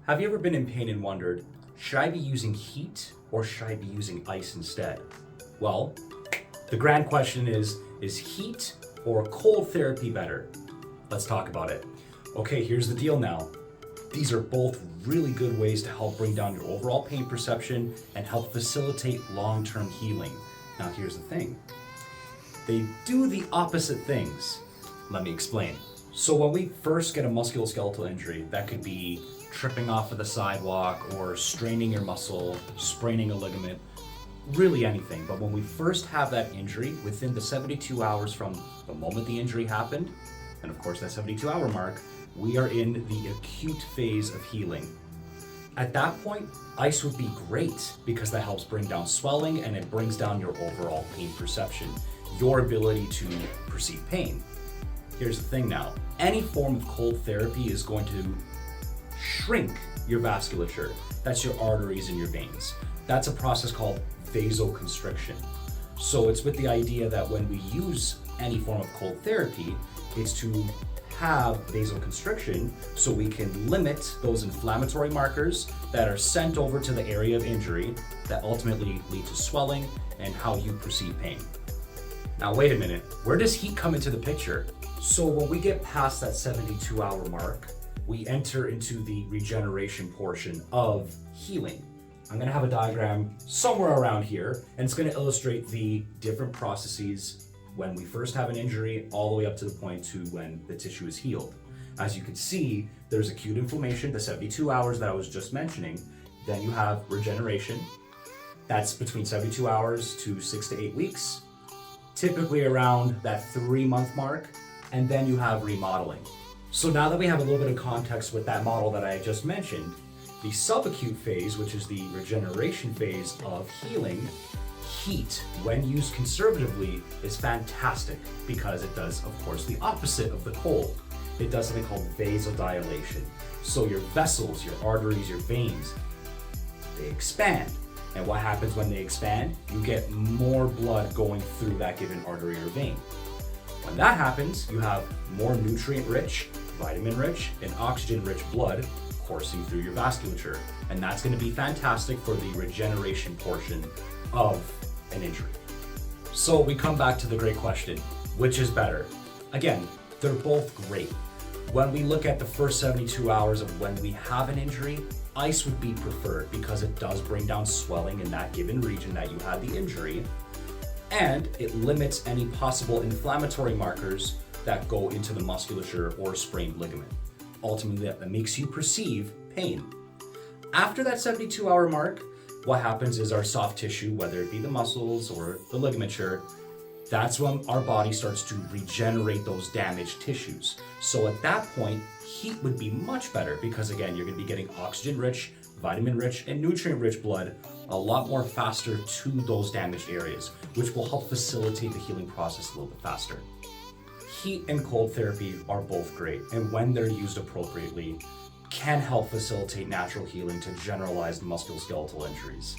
Have you ever been in pain and wondered, should I be using heat or should I be using ice instead? Well, the grand question is heat or cold therapy better? Let's talk about it. Okay, here's the deal now. These are both really good ways to help bring down your overall pain perception and help facilitate long-term healing. Now here's the thing. They do the opposite things. Let me explain. So when we first get a musculoskeletal injury, that could be tripping off of the sidewalk or straining your muscle, spraining a ligament, really anything. But when we first have that injury, within the 72 hours from the moment the injury happened, and of course that 72-hour mark, we are in the acute phase of healing. At that point, ice would be great because that helps bring down swelling and it brings down your overall pain perception, your ability to perceive pain. Here's the thing now, any form of cold therapy is going to shrink your vasculature. That's your arteries and your veins. That's a process called vasoconstriction. So it's with the idea that when we use any form of cold therapy, it's to have vasoconstriction so we can limit those inflammatory markers that are sent over to the area of injury that ultimately lead to swelling and how you perceive pain. Now wait a minute, where does heat come into the picture? So when we get past that 72-hour mark, we enter into the regeneration portion of healing. I'm gonna have a diagram somewhere around here, and it's gonna illustrate the different processes when we first have an injury all the way up to the point to when the tissue is healed. As you can see, there's acute inflammation, the 72 hours that I was just mentioning. Then you have regeneration. That's between 72 hours to 6 to 8 weeks, typically around that 3-month mark. And then you have remodeling. So now that we have a little bit of context with that model that I just mentioned, the subacute phase, which is the regeneration phase of healing, heat, when used conservatively, is fantastic because it does, of course, the opposite of the cold. It does something called vasodilation. So your vessels, your arteries, your veins, they expand. And what happens when they expand? You get more blood going through that given artery or vein. When that happens, you have more nutrient-rich, vitamin-rich, and oxygen-rich blood coursing through your vasculature. And that's going to be fantastic for the regeneration portion of an injury. So we come back to the great question, which is better? Again, they're both great. When we look at the first 72 hours of when we have an injury, ice would be preferred because it does bring down swelling in that given region that you had the injury, and it limits any possible inflammatory markers that go into the musculature or sprained ligament. Ultimately, that makes you perceive pain. After that 72-hour mark, what happens is our soft tissue, whether it be the muscles or the ligature, that's when our body starts to regenerate those damaged tissues. So at that point, heat would be much better because again, you're gonna be getting oxygen-rich, vitamin-rich, and nutrient-rich blood a lot more faster to those damaged areas, which will help facilitate the healing process a little bit faster. Heat and cold therapy are both great, and when they're used appropriately, can help facilitate natural healing to generalized musculoskeletal injuries.